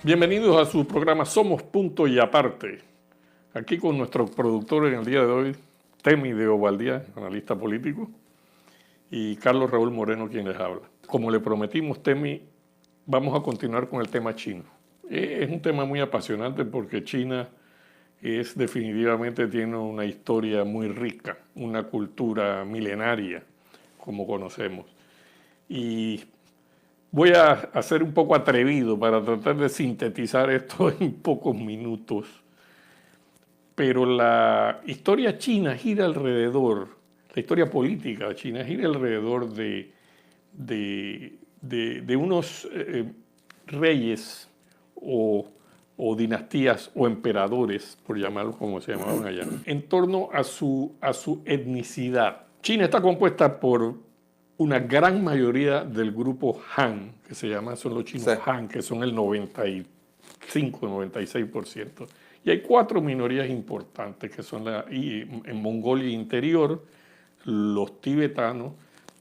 Bienvenidos a su programa Somos Punto y Aparte. Aquí con nuestro productor en el día de hoy, Temi de Ovaldía, analista político, y Carlos Raúl Moreno, quien les habla. Como le prometimos, Temi, vamos a continuar con el tema chino. Es un tema muy apasionante porque China definitivamente tiene una historia muy rica, una cultura milenaria, como conocemos. Y voy a ser un poco atrevido para tratar de sintetizar esto en pocos minutos, pero la historia china gira alrededor, la historia política china gira alrededor de unos reyes o dinastías o emperadores, por llamarlo como se llamaban allá, en torno a su etnicidad. China está compuesta por una gran mayoría del grupo Han, que se llama, son los chinos Han, que son el 95-96%. Y hay 4 minorías importantes, que son en Mongolia Interior, los tibetanos,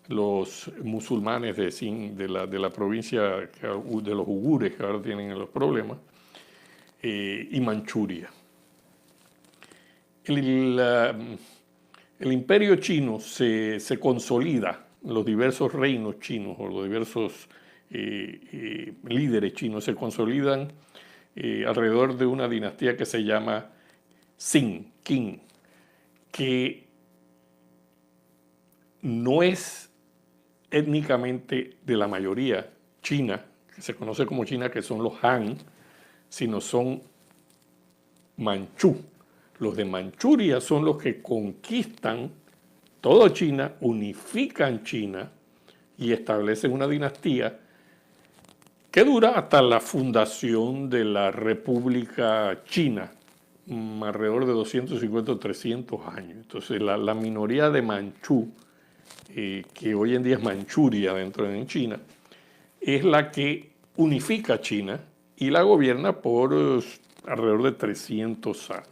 los musulmanes de la provincia de los ugures, que ahora tienen los problemas, y Manchuria. El imperio chino se consolida, los diversos reinos chinos o los diversos líderes chinos se consolidan alrededor de una dinastía que se llama Qing, que no es étnicamente de la mayoría china, que se conoce como China, que son los Han, sino son manchú. Los de Manchuria son los que conquistan toda China, unifican China y establecen una dinastía que dura hasta la fundación de la República China, alrededor de 250 o 300 años. Entonces la minoría de Manchú, que hoy en día es Manchuria dentro de China, es la que unifica China y la gobierna por alrededor de 300 años.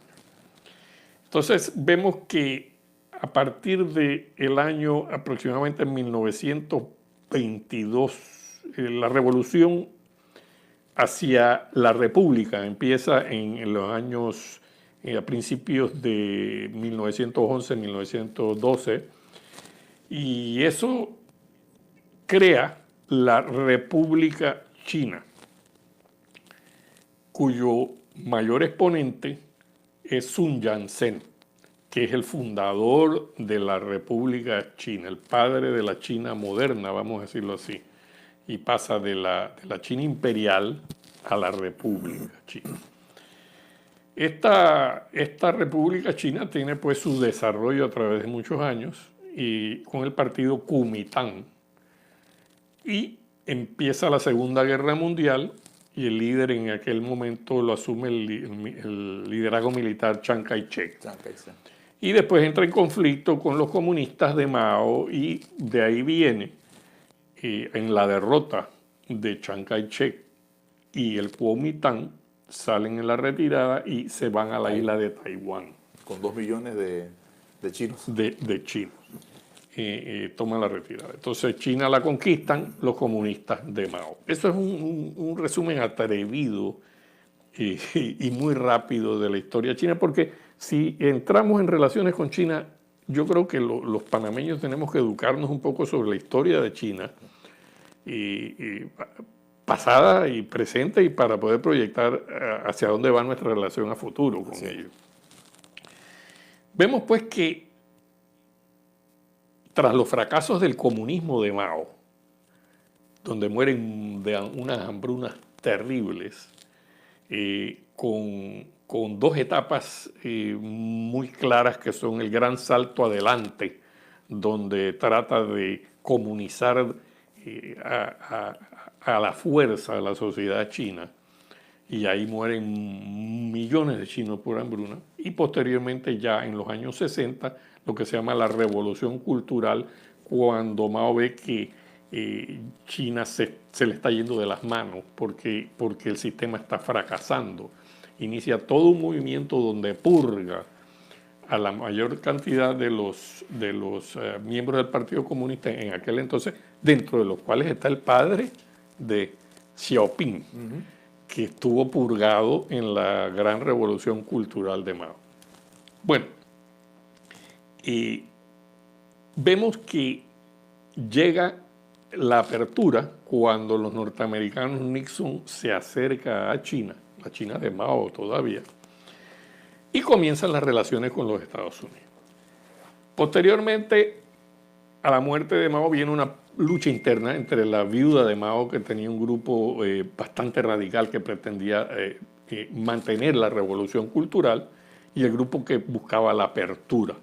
Entonces vemos que a partir del año aproximadamente 1922, la revolución hacia la república empieza en los años, a principios de 1911, 1912, y eso crea la República China, cuyo mayor exponente es Sun Yat-sen, que es el fundador de la República China, el padre de la China moderna, vamos a decirlo así, y pasa de la China imperial a la República China. Esta República China tiene pues su desarrollo a través de muchos años y con el partido Kuomintang, y empieza la Segunda Guerra Mundial y el líder en aquel momento lo asume el liderazgo militar Chiang Kai-shek. Y después entra en conflicto con los comunistas de Mao y de ahí viene, en la derrota de Chiang Kai-shek y el Kuomintang, salen en la retirada y se van a la isla de Taiwán. Con 2 millones de chinos. De chinos. Toman la retirada. Entonces China la conquistan los comunistas de Mao. Eso es un resumen atrevido y muy rápido de la historia china, porque si entramos en relaciones con China, yo creo que los panameños tenemos que educarnos un poco sobre la historia de China, pasada y presente, y para poder proyectar hacia dónde va nuestra relación a futuro con ellos. Vemos pues que tras los fracasos del comunismo de Mao, donde mueren de unas hambrunas terribles, con 2 etapas muy claras, que son el gran salto adelante, donde trata de comunizar a la fuerza de la sociedad china, y ahí mueren millones de chinos por hambruna, y posteriormente ya en los años 60, lo que se llama la revolución cultural, cuando Mao ve que China se le está yendo de las manos porque el sistema está fracasando. Inicia todo un movimiento donde purga a la mayor cantidad de los miembros del Partido Comunista en aquel entonces, dentro de los cuales está el padre de Xiaoping, que estuvo purgado en la gran revolución cultural de Mao. Bueno, vemos que llega la apertura cuando los norteamericanos Nixon se acerca a China, la China de Mao todavía, y comienzan las relaciones con los Estados Unidos. Posteriormente a la muerte de Mao viene una lucha interna entre la viuda de Mao, que tenía un grupo bastante radical que pretendía mantener la revolución cultural, y el grupo que buscaba la apertura.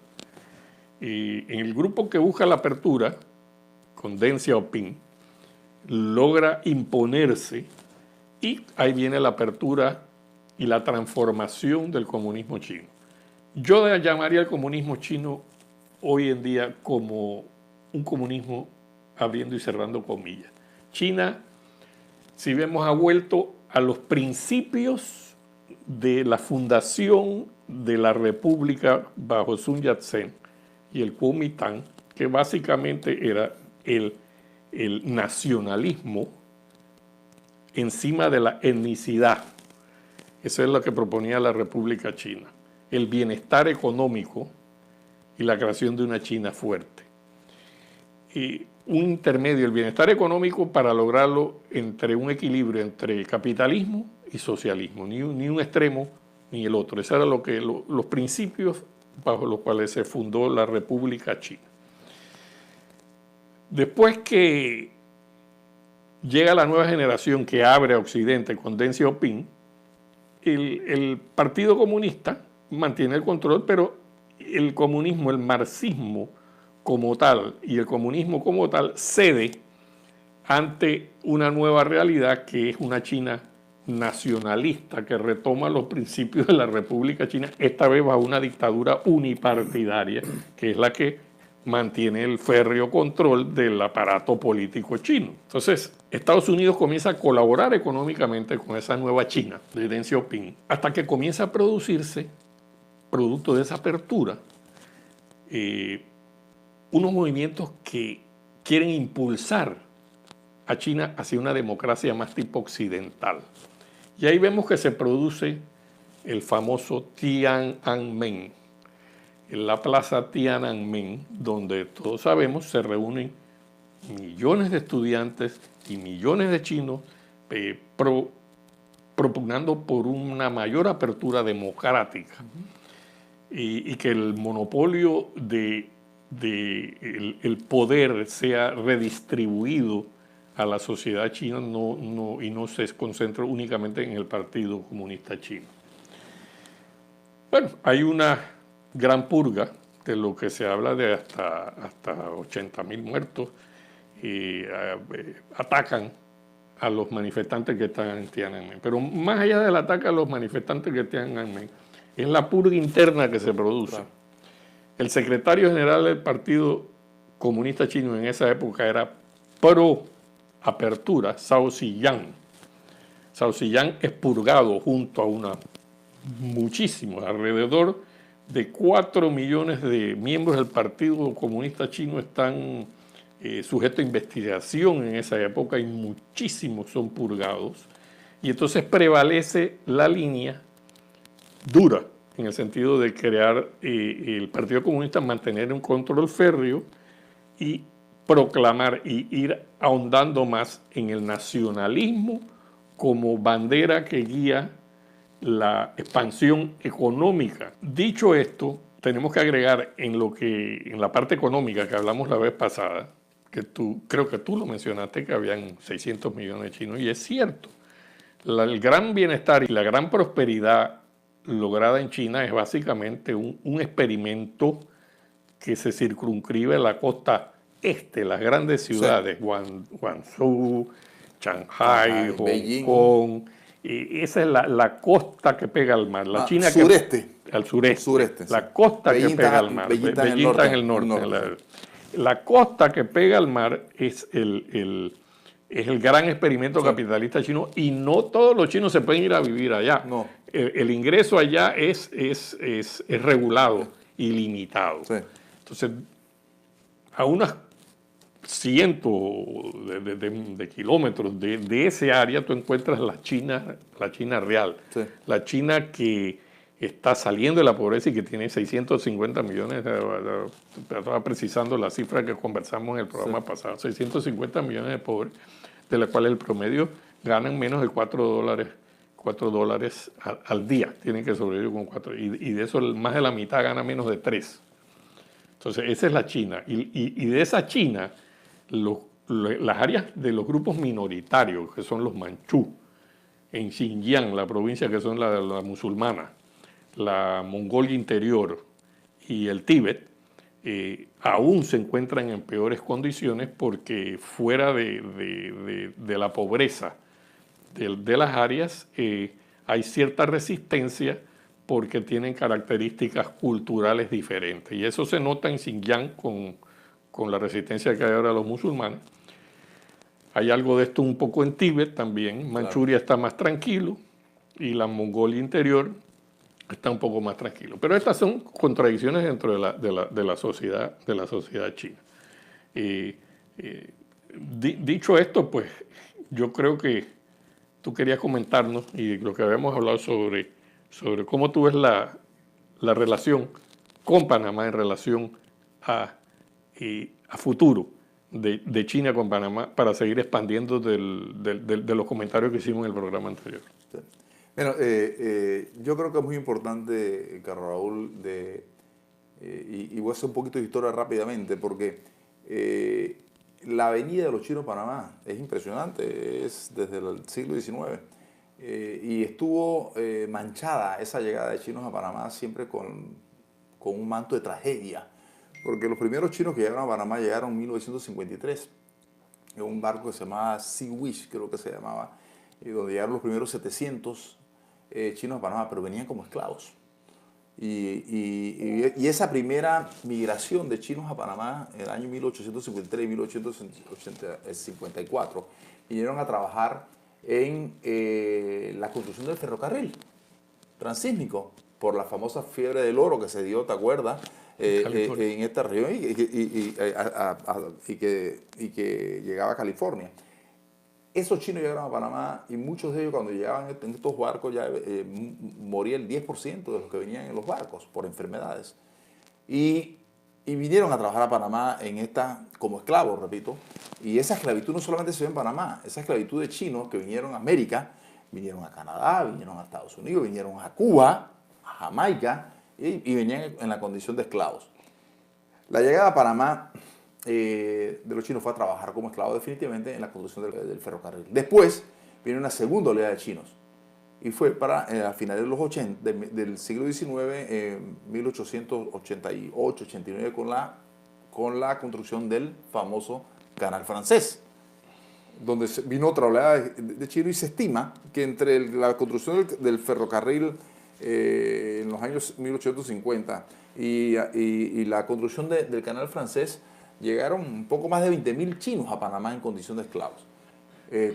Y en el grupo que busca la apertura, con Deng Xiaoping, logra imponerse, y ahí viene la apertura y la transformación del comunismo chino. Yo llamaría al comunismo chino hoy en día como un comunismo abriendo y cerrando comillas. China, si vemos, ha vuelto a los principios de la fundación de la república bajo Sun Yat-sen y el Kuomintang, que básicamente era el nacionalismo encima de la etnicidad. Eso es lo que proponía la República China, el bienestar económico y la creación de una China fuerte. Y un intermedio, el bienestar económico, para lograrlo entre un equilibrio entre capitalismo y socialismo, ni un extremo ni el otro. Esos eran los principios bajo los cuales se fundó la República China. Después que llega la nueva generación que abre a Occidente con Deng Xiaoping, el Partido Comunista mantiene el control, pero el comunismo, el marxismo como tal y el comunismo como tal cede ante una nueva realidad que es una China nacionalista que retoma los principios de la República China, esta vez bajo una dictadura unipartidaria, que es la que mantiene el férreo control del aparato político chino. Entonces, Estados Unidos comienza a colaborar económicamente con esa nueva China de Deng Xiaoping, hasta que comienza a producirse, producto de esa apertura, unos movimientos que quieren impulsar a China hacia una democracia más tipo occidental. Y ahí vemos que se produce el famoso Tiananmen, en la plaza Tiananmen, donde todos sabemos se reúnen millones de estudiantes y millones de chinos propugnando por una mayor apertura democrática y que el monopolio el poder sea redistribuido a la sociedad china y no se concentre únicamente en el Partido Comunista Chino. Bueno, hay una gran purga de lo que se habla de hasta 80.000 muertos y atacan a los manifestantes que están en Tiananmen. Pero más allá del ataque a los manifestantes que están en Tiananmen, es la purga interna que se produce. Claro. El secretario general del Partido Comunista Chino en esa época era pro apertura, Zhao Ziyang. Zhao Ziyang es purgado junto a muchísimos, alrededor de 4 millones de miembros del Partido Comunista Chino están sujetos a investigación en esa época y muchísimos son purgados. Y entonces prevalece la línea dura, en el sentido de crear el Partido Comunista, mantener un control férreo y proclamar y ir ahondando más en el nacionalismo como bandera que guía la expansión económica. Dicho esto, tenemos que agregar en la parte económica que hablamos la vez pasada, que creo que tú lo mencionaste, que habían 600 millones de chinos, y es cierto. El gran bienestar y la gran prosperidad lograda en China es básicamente un experimento que se circunscribe a la costa este, las grandes ciudades, sí. Guangzhou, Shanghai, Hong Kong. Esa es la costa que pega al mar. La China sureste. Al sureste. Sureste, la costa que pega al mar. Beijing está en el norte. La costa que pega al mar es el gran experimento capitalista chino, y no todos los chinos se pueden ir a vivir allá. No. El ingreso allá es regulado y limitado. Sí. Entonces, a unas cientos de kilómetros de ese área, tú encuentras la China real, Sí. la China que está saliendo de la pobreza y que tiene 650 millones, estaba precisando la cifra que conversamos en el programa pasado, 650 millones de pobres, de la cual el promedio ganan menos de $4 al día, tienen que sobrevivir con 4, y de eso más de la mitad gana menos de 3. Entonces, esa es la China. Y de esa China, las áreas de los grupos minoritarios, que son los manchú, en Xinjiang, la provincia que son la musulmana, la Mongolia Interior y el Tíbet, aún se encuentran en peores condiciones porque fuera de la pobreza de las áreas hay cierta resistencia porque tienen características culturales diferentes. Y eso se nota en Xinjiang con la resistencia que hay ahora a los musulmanes. Hay algo de esto un poco en Tíbet también. Manchuria está más tranquilo y la Mongolia Interior está un poco más tranquilo. Pero estas son contradicciones dentro de la sociedad china. Dicho esto, pues yo creo que tú querías comentarnos y lo que habíamos hablado sobre cómo tú ves la relación con Panamá en relación a futuro de China con Panamá para seguir expandiendo de los comentarios que hicimos en el programa anterior. Sí. Bueno, yo creo que es muy importante, Carlos Raúl, y voy a hacer un poquito de historia rápidamente, porque la avenida de los chinos a Panamá es impresionante, es desde el siglo XIX, y estuvo manchada esa llegada de chinos a Panamá siempre con un manto de tragedia, porque los primeros chinos que llegaron a Panamá llegaron en 1953, en un barco que se llamaba Sea Wish, creo que se llamaba, donde llegaron los primeros 700 chinos a Panamá, pero venían como esclavos. Y esa primera migración de chinos a Panamá en el año 1853 y 1854 vinieron a trabajar en la construcción del ferrocarril transísmico por la famosa fiebre del oro que se dio, ¿te acuerdas? En esta región y que llegaba a California. Esos chinos llegaron a Panamá y muchos de ellos cuando llegaban en estos barcos ya moría el 10% de los que venían en los barcos por enfermedades. Y vinieron a trabajar a Panamá como esclavos, repito. Y esa esclavitud no solamente se ve en Panamá, esa esclavitud de chinos que vinieron a América, vinieron a Canadá, vinieron a Estados Unidos, vinieron a Cuba, a Jamaica y venían en la condición de esclavos. La llegada a Panamá de los chinos fue a trabajar como esclavos definitivamente en la construcción del ferrocarril. Después viene una segunda oleada de chinos y fue a finales de los 80, del siglo XIX, 1888-89, con la construcción del famoso canal francés, donde vino otra oleada de chinos y se estima que entre la construcción del ferrocarril en los años 1850 y la construcción del canal francés llegaron un poco más de 20.000 chinos a Panamá en condición de esclavos.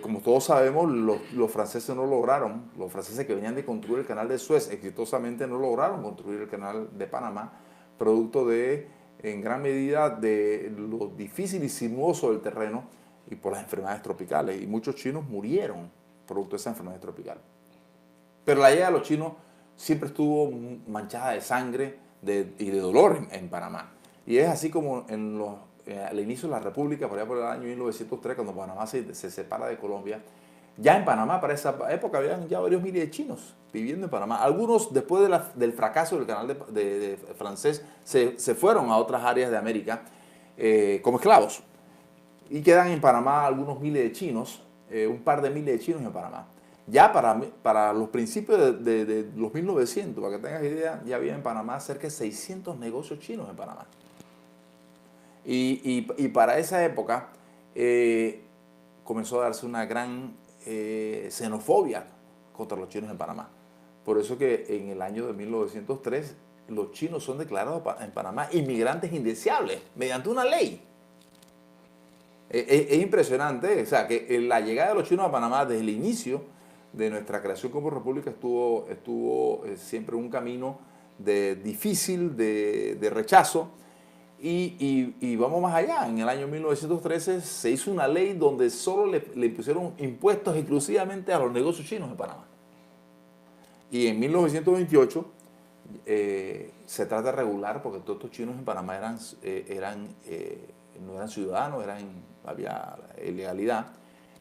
Como todos sabemos, los franceses no lograron, los franceses que venían de construir el canal de Suez exitosamente no lograron construir el canal de Panamá, producto en gran medida de lo difícil y sinuoso del terreno y por las enfermedades tropicales. Y muchos chinos murieron producto de esas enfermedades tropicales. Pero la llegada de los chinos siempre estuvo manchada de sangre y de dolor en Panamá. Y es así como al inicio de la República, por allá por el año 1903, cuando Panamá se separa de Colombia, ya en Panamá, para esa época, habían ya varios miles de chinos viviendo en Panamá. Algunos, después del fracaso del canal de francés, se fueron a otras áreas de América como esclavos. Y quedan en Panamá algunos miles de chinos, un par de miles de chinos en Panamá. Ya para los principios de los 1900, para que tengas idea, ya había en Panamá cerca de 600 negocios chinos en Panamá. Y para esa época comenzó a darse una gran xenofobia contra los chinos en Panamá. Por eso que en el año de 1903 los chinos son declarados en Panamá inmigrantes indeseables mediante una ley. Es impresionante, o sea, que la llegada de los chinos a Panamá desde el inicio de nuestra creación como república estuvo siempre un camino difícil, de rechazo. Y vamos más allá. En el año 1913 se hizo una ley donde solo le impusieron impuestos exclusivamente a los negocios chinos en Panamá. Y en 1928 se trata de regular, porque todos estos chinos en Panamá no eran ciudadanos, había ilegalidad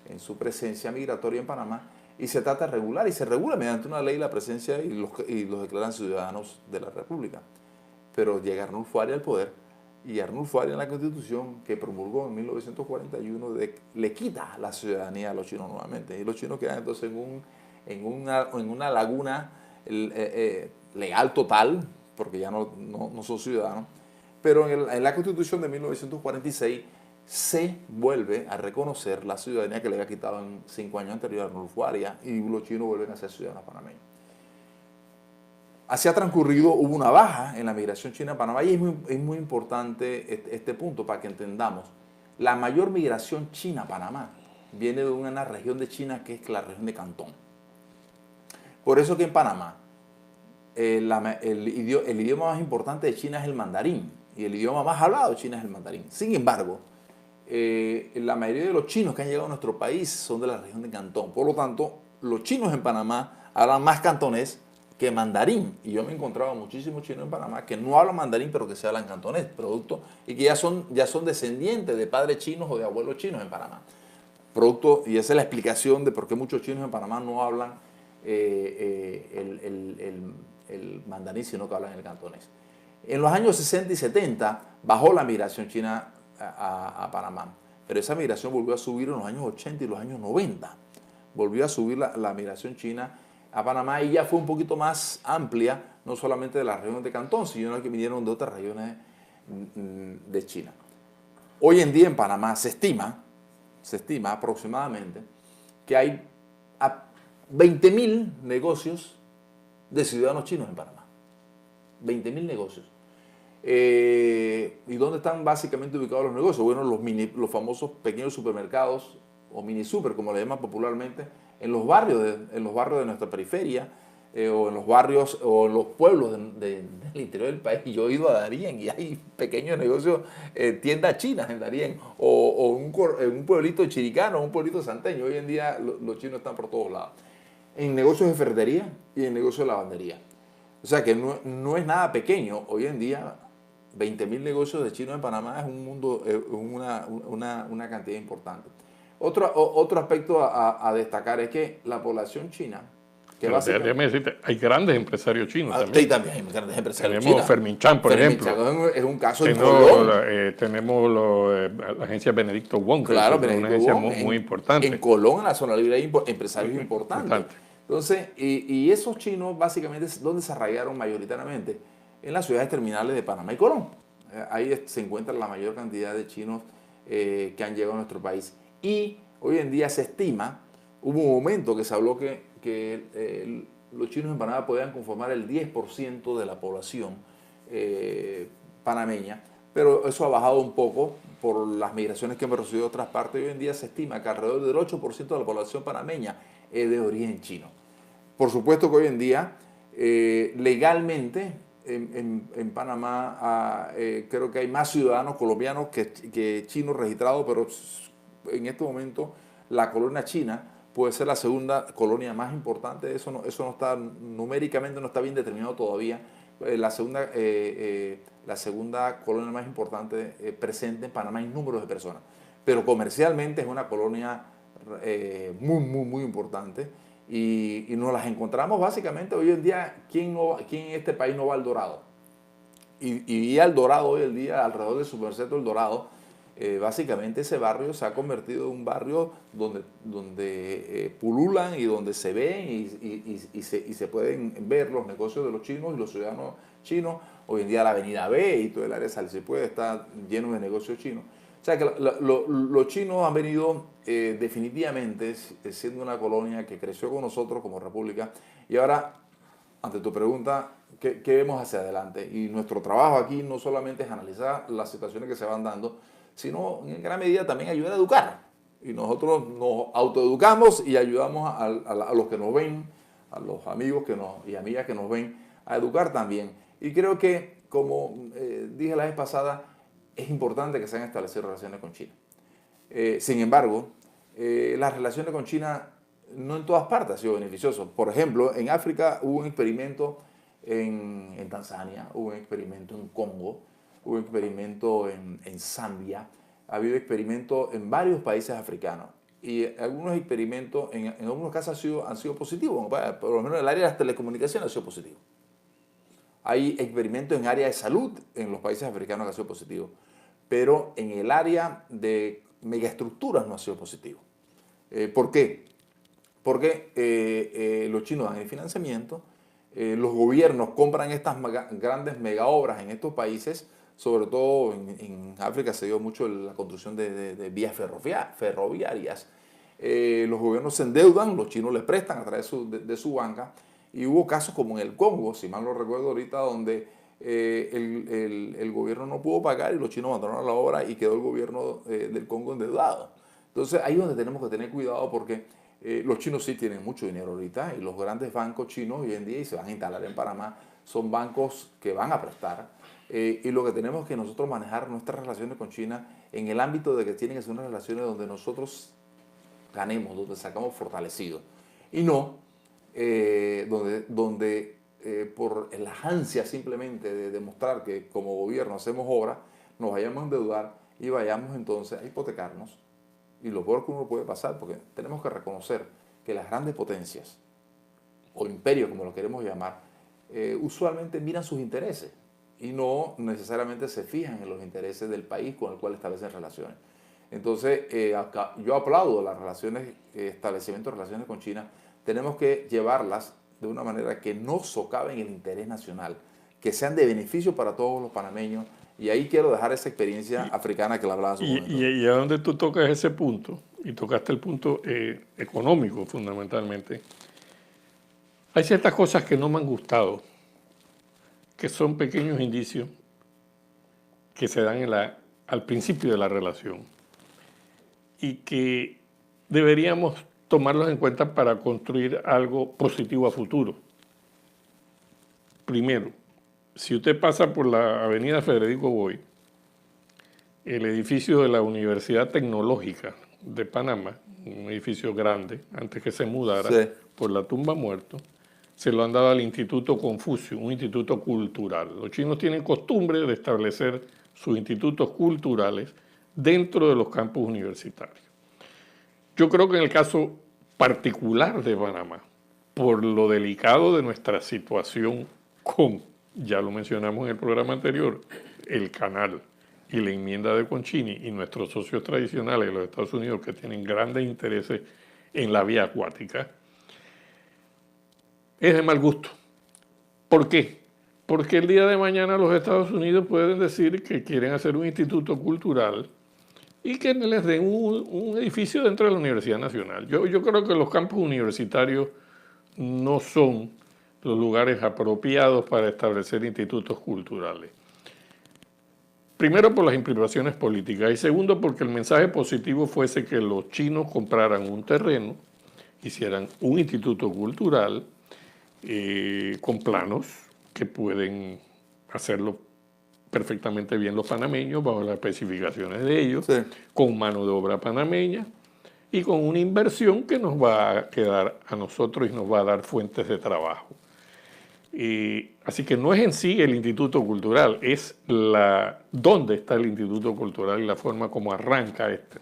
en su presencia migratoria en Panamá, y se trata de regular, y se regula mediante una ley la presencia y los declaran ciudadanos de la República. Pero llega Arnulfo Arias al poder, y Arnulfo Arias en la Constitución que promulgó en 1941 le quita la ciudadanía a los chinos nuevamente, y los chinos quedan entonces en una laguna legal total, porque ya no son ciudadanos, pero en la Constitución de 1946 se vuelve a reconocer la ciudadanía que le había quitado en 5 años anteriores a Arnulfo Arias, y los chinos vuelven a ser ciudadanos panameños. Así ha transcurrido, hubo una baja en la migración china a Panamá, y es muy importante este punto para que entendamos. La mayor migración china a Panamá viene de una región de China que es la región de Cantón. Por eso que en Panamá el idioma más importante de China es el mandarín, y el idioma más hablado de China es el mandarín. Sin embargo, la mayoría de los chinos que han llegado a nuestro país son de la región de Cantón. Por lo tanto, los chinos en Panamá hablan más cantonés que mandarín. Y yo me he encontrado muchísimos chinos en Panamá que no hablan mandarín, pero que se hablan cantonés, y que ya son descendientes de padres chinos o de abuelos chinos en Panamá. Y esa es la explicación de por qué muchos chinos en Panamá no hablan el mandarín, sino que hablan el cantonés. En los años 60 y 70 bajó la migración china a Panamá, pero esa migración volvió a subir en los años 80 y los años 90. Volvió a subir la migración china a Panamá, y ya fue un poquito más amplia, no solamente de las regiones de Cantón, sino que vinieron de otras regiones de China. Hoy en día en Panamá se estima aproximadamente que hay 20.000 negocios de ciudadanos chinos en Panamá. 20.000 negocios. ¿Y dónde están básicamente ubicados los negocios? Bueno, los famosos pequeños supermercados o mini super, como le llaman popularmente, en los barrios de nuestra periferia, o en los barrios o en los pueblos del interior del país. Yo he ido a Darién y hay pequeños negocios, tiendas chinas en Darién, o en un pueblito chiricano, un pueblito santeño. Hoy en día los chinos están por todos lados. En negocios de ferretería y en negocios de lavandería. O sea que no es nada pequeño. Hoy en día 20.000 negocios de chinos en Panamá es un mundo, una cantidad importante. Otro aspecto a destacar es que la población china, déjame decirte, hay grandes empresarios chinos también. Sí, también hay grandes empresarios chinos. Tenemos Fermín Chan, por ejemplo. Es un caso en Colón. Tenemos la agencia Benedicto Wong, claro, que es una agencia muy importante. En Colón, en la zona libre, hay empresarios importantes. Entonces, y esos chinos básicamente, ¿dónde se arraigaron mayoritariamente? En las ciudades terminales de Panamá y Colón. Ahí se encuentra la mayor cantidad de chinos que han llegado a nuestro país. Y hoy en día se estima, hubo un momento que se habló que los chinos en Panamá podían conformar el 10% de la población panameña, pero eso ha bajado un poco por las migraciones que hemos recibido de otras partes. Hoy en día se estima que alrededor del 8% de la población panameña es de origen chino. Por supuesto que hoy en día, legalmente, en Panamá creo que hay más ciudadanos colombianos que chinos registrados, pero en este momento la colonia china puede ser la segunda colonia más importante. Eso no está, numéricamente no está bien determinado todavía. La segunda colonia más importante presente en Panamá en números de personas, pero comercialmente es una colonia muy importante, y nos las encontramos básicamente hoy en día. ¿Quién en este país no va al Dorado? Y al Dorado hoy en día, alrededor de Supercentro El Dorado, básicamente ese barrio se ha convertido en un barrio donde pululan y donde se ven y se pueden ver los negocios de los chinos y los ciudadanos chinos. Hoy en día la avenida B y todo el área de Salsipuede está lleno de negocios chinos. O sea que los chinos han venido definitivamente siendo una colonia que creció con nosotros como república. Y ahora, ante tu pregunta, ¿qué vemos hacia adelante? Y nuestro trabajo aquí no solamente es analizar las situaciones que se van dando, sino en gran medida también ayudar a educar. Y nosotros nos autoeducamos y ayudamos a los que nos ven, a los amigos y amigas que nos ven, a educar también. Y creo que, como dije la vez pasada, es importante que se hayan establecido relaciones con China. Sin embargo, las relaciones con China no en todas partes han sido beneficioso. Por ejemplo, en África hubo un experimento en Tanzania, hubo un experimento en Congo, hubo un experimento en Zambia, ha habido experimentos en varios países africanos. Y algunos experimentos, en algunos casos han sido positivos. Por lo menos en el área de las telecomunicaciones ha sido positivo. Hay experimentos en área de salud en los países africanos que han sido positivos. Pero en el área de megaestructuras no ha sido positivo. ¿Por qué? Porque los chinos dan el financiamiento, los gobiernos compran estas grandes megaobras en estos países, sobre todo en África se dio mucho la construcción de vías ferroviarias. Los gobiernos se endeudan, los chinos les prestan a través de su banca, y hubo casos como en el Congo, si mal no recuerdo ahorita, donde el gobierno no pudo pagar y los chinos abandonaron la obra y quedó el gobierno del Congo endeudado. Entonces ahí es donde tenemos que tener cuidado porque los chinos sí tienen mucho dinero ahorita y los grandes bancos chinos hoy en día y se van a instalar en Panamá son bancos que van a prestar y lo que tenemos es que nosotros manejar nuestras relaciones con China en el ámbito de que tienen que ser unas relaciones donde nosotros ganemos, donde sacamos fortalecidos y no donde por las ansias simplemente de demostrar que como gobierno hacemos obra, nos vayamos a endeudar y vayamos entonces a hipotecarnos. Y lo peor que uno puede pasar, porque tenemos que reconocer que las grandes potencias, o imperios como lo queremos llamar, usualmente miran sus intereses y no necesariamente se fijan en los intereses del país con el cual establecen relaciones. Entonces, yo aplaudo las relaciones, establecimiento de relaciones con China. Tenemos que llevarlas de una manera que no socaven el interés nacional, que sean de beneficio para todos los panameños. Y ahí quiero dejar esa experiencia africana que la hablaba hace un momento. Y a donde tú tocas ese punto, y tocaste el punto económico fundamentalmente, hay ciertas cosas que no me han gustado, que son pequeños indicios que se dan al principio de la relación y que deberíamos tomarlos en cuenta para construir algo positivo a futuro. Primero, si usted pasa por la avenida Federico Boy, el edificio de la Universidad Tecnológica de Panamá, un edificio grande, antes que se mudara por la tumba muerto, se lo han dado al Instituto Confucio, un instituto cultural. Los chinos tienen costumbre de establecer sus institutos culturales dentro de los campus universitarios. Yo creo que en el caso particular de Panamá, por lo delicado de nuestra situación con, ya lo mencionamos en el programa anterior, el canal y la enmienda de Conchini y nuestros socios tradicionales de los Estados Unidos que tienen grandes intereses en la vía acuática, es de mal gusto. ¿Por qué? Porque el día de mañana los Estados Unidos pueden decir que quieren hacer un instituto cultural y que les den un edificio dentro de la Universidad Nacional. Yo creo que los campus universitarios no son los lugares apropiados para establecer institutos culturales. Primero por las implicaciones políticas y segundo porque el mensaje positivo fuese que los chinos compraran un terreno, hicieran un instituto cultural con planos que pueden hacerlo perfectamente bien los panameños bajo las especificaciones de ellos, con mano de obra panameña y con una inversión que nos va a quedar a nosotros y nos va a dar fuentes de trabajo. Así que no es en sí el Instituto Cultural, es dónde está el Instituto Cultural y la forma como arranca este.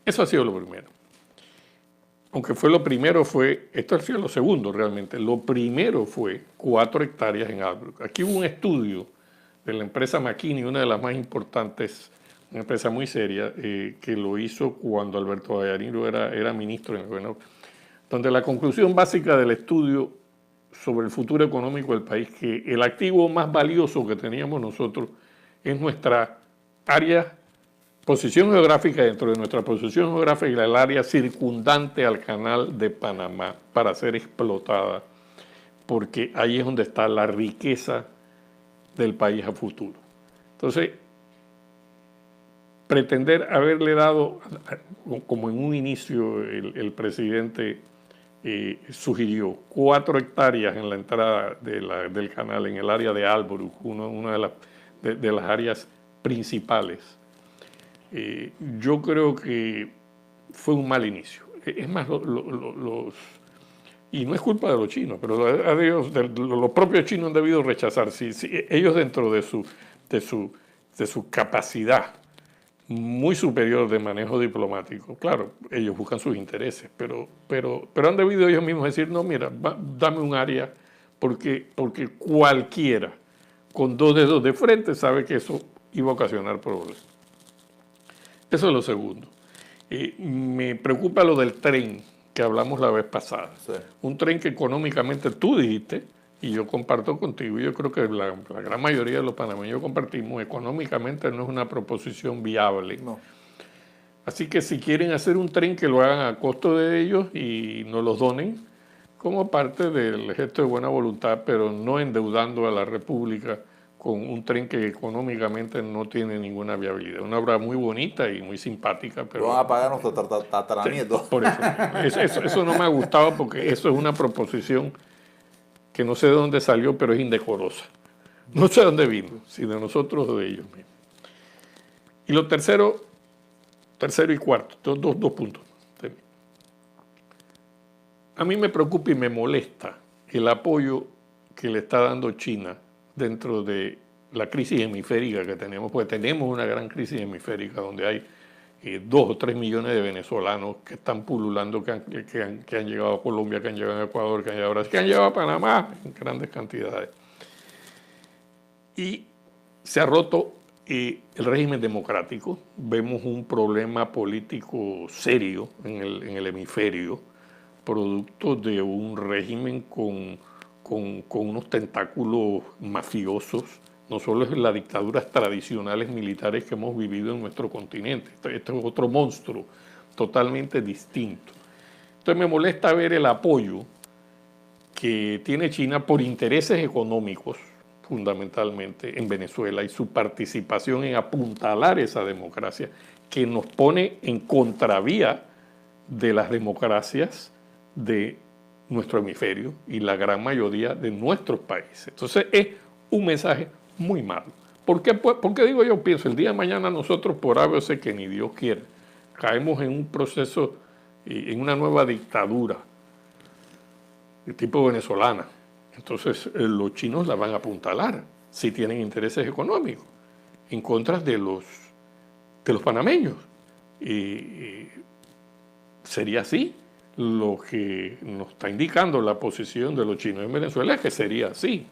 Eso ha sido lo primero. Aunque fue lo primero, esto ha sido lo segundo realmente. Lo primero fue 4 hectáreas en Albrook. Aquí hubo un estudio de la empresa McKinney, una de las más importantes, una empresa muy seria, que lo hizo cuando Alberto Vallarino era ministro en el gobierno, donde la conclusión básica del estudio sobre el futuro económico del país, que el activo más valioso que teníamos nosotros es nuestra posición geográfica, dentro de nuestra posición geográfica y el área circundante al canal de Panamá para ser explotada, porque ahí es donde está la riqueza del país a futuro. Entonces, pretender haberle dado, como en un inicio el presidente sugirió, 4 hectáreas en la entrada del canal, en el área de Albrook, una de las áreas principales. Yo creo que fue un mal inicio. Es más, y no es culpa de los chinos, pero los propios chinos han debido rechazar. Si ellos dentro de su capacidad muy superior de manejo diplomático, claro, ellos buscan sus intereses, pero han debido ellos mismos decir, no, mira, dame un área, porque cualquiera con 2 dedos de frente sabe que eso iba a ocasionar problemas. Eso es lo segundo. Me preocupa lo del tren que hablamos la vez pasada. Sí. Un tren que económicamente tú dijiste, y yo comparto contigo, y yo creo que la gran mayoría de los panameños compartimos, económicamente no es una proposición viable. No. Así que si quieren hacer un tren, que lo hagan a costo de ellos y nos los donen como parte del gesto de buena voluntad, pero no endeudando a la República con un tren que económicamente no tiene ninguna viabilidad. Una obra muy bonita y muy simpática, pero... Lo van a pagar nuestros tataranietos. Por eso no me ha gustado, porque eso es una proposición que no sé de dónde salió, pero es indecorosa. No sé de dónde vino, si de nosotros o de ellos mismos. Y lo tercero y cuarto, dos puntos. A mí me preocupa y me molesta el apoyo que le está dando China dentro de la crisis hemisférica que tenemos, porque tenemos una gran crisis hemisférica donde hay 2 o 3 millones de venezolanos que están pululando, que han llegado a Colombia, que han llegado a Ecuador, que han llegado a Brasil, que han llegado a Panamá en grandes cantidades. Y se ha roto el régimen democrático. Vemos un problema político serio en el hemisferio, producto de un régimen con unos tentáculos mafiosos. No solo es las dictaduras tradicionales militares que hemos vivido en nuestro continente. Este es otro monstruo totalmente distinto. Entonces me molesta ver el apoyo que tiene China por intereses económicos, fundamentalmente en Venezuela, y su participación en apuntalar esa democracia que nos pone en contravía de las democracias de nuestro hemisferio y la gran mayoría de nuestros países. Entonces es un mensaje muy malo. ¿Por qué digo yo? Pienso, el día de mañana nosotros, por A o C, que ni Dios quiere, caemos en un proceso, en una nueva dictadura de tipo venezolana. Entonces los chinos la van a apuntalar si tienen intereses económicos en contra de los panameños. Y sería así. Lo que nos está indicando la posición de los chinos en Venezuela es que sería así,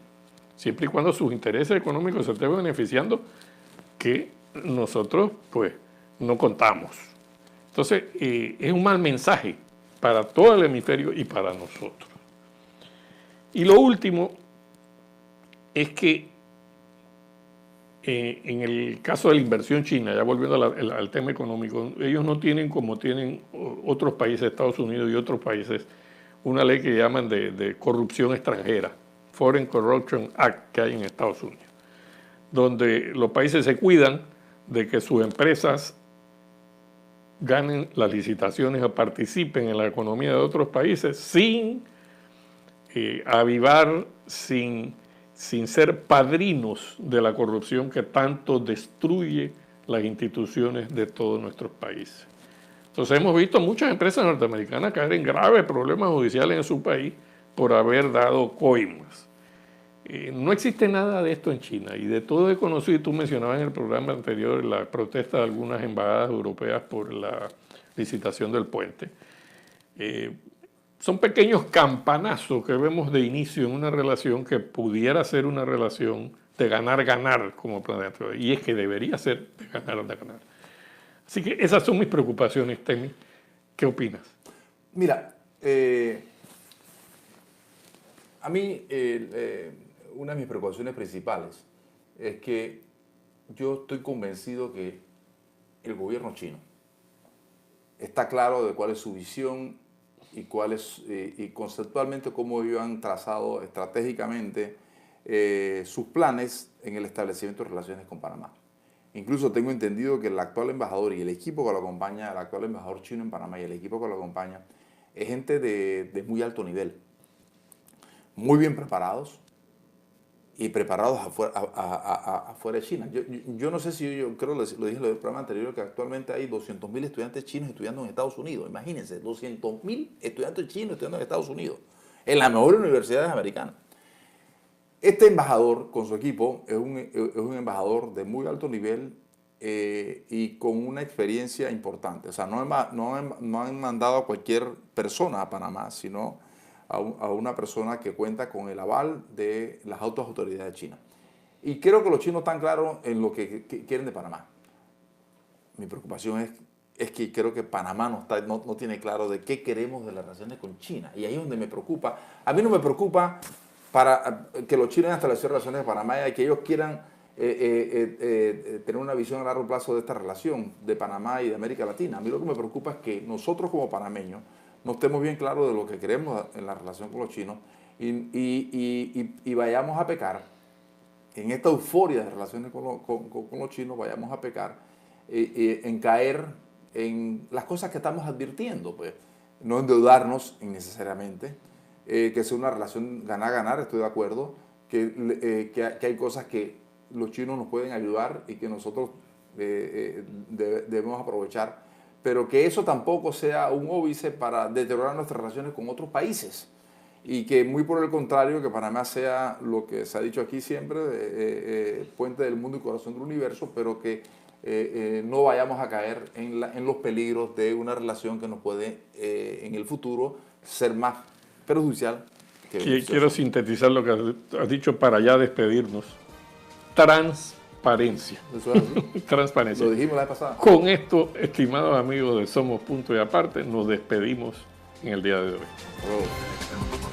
siempre y cuando sus intereses económicos se estén beneficiando, que nosotros pues no contamos. Entonces es un mal mensaje para todo el hemisferio y para nosotros. Y lo último es que en el caso de la inversión china, ya volviendo al tema económico, ellos no tienen, como tienen otros países, Estados Unidos y otros países, una ley que llaman de corrupción extranjera, Foreign Corruption Act, que hay en Estados Unidos, donde los países se cuidan de que sus empresas ganen las licitaciones o participen en la economía de otros países sin avivar, sin ser padrinos de la corrupción que tanto destruye las instituciones de todos nuestros países. Entonces hemos visto muchas empresas norteamericanas caer en graves problemas judiciales en su país por haber dado coimas. No existe nada de esto en China, y de todo he conocido, y tú mencionabas en el programa anterior la protesta de algunas embajadas europeas por la licitación del puente. Son pequeños campanazos que vemos de inicio en una relación que pudiera ser una relación de ganar-ganar, como plantea, y es que debería ser de ganar. Así que esas son mis preocupaciones, Temi. ¿Qué opinas? Mira, a mí una de mis preocupaciones principales es que yo estoy convencido que el gobierno chino está claro de cuál es su visión y y conceptualmente cómo ellos han trazado estratégicamente sus planes en el establecimiento de relaciones con Panamá. Incluso tengo entendido que el actual embajador y el equipo que lo acompaña, el actual embajador chino en Panamá y el equipo que lo acompaña, es gente de muy alto nivel, muy bien preparados y preparados afuera de China. Yo no sé si yo creo, lo dije en el programa anterior, que actualmente hay 200.000 estudiantes chinos estudiando en Estados Unidos. Imagínense, 200.000 estudiantes chinos estudiando en Estados Unidos, en las mejores universidades americanas. Este embajador, con su equipo, es un embajador de muy alto nivel y con una experiencia importante. O sea, no han mandado a cualquier persona a Panamá, sino a una persona que cuenta con el aval de las altas autoridades de China. Y creo que los chinos están claros en lo que quieren de Panamá. Mi preocupación es que creo que Panamá no tiene claro de qué queremos de las relaciones con China. Y ahí es donde me preocupa. A mí no me preocupa para que los chinos hayan establecido relaciones con Panamá y que ellos quieran tener una visión a largo plazo de esta relación de Panamá y de América Latina. A mí lo que me preocupa es que nosotros como panameños no estemos bien claros de lo que queremos en la relación con los chinos y vayamos a pecar, en esta euforia de relaciones con los chinos, vayamos a pecar en caer en las cosas que estamos advirtiendo, pues, no endeudarnos innecesariamente, que sea una relación ganar-ganar, estoy de acuerdo, que hay cosas que los chinos nos pueden ayudar y que nosotros debemos aprovechar, pero que eso tampoco sea un óbice para deteriorar nuestras relaciones con otros países y que muy por el contrario, que Panamá sea lo que se ha dicho aquí siempre, puente del mundo y corazón del universo, pero que no vayamos a caer en los peligros de una relación que nos puede en el futuro ser más perjudicial que beneficiosa. Quiero sintetizar lo que has dicho para ya despedirnos. Transparencia. Eso es así. Transparencia. Lo dijimos la vez pasada. Con esto, estimados amigos de Somos Punto y Aparte, nos despedimos en el día de hoy. Oh.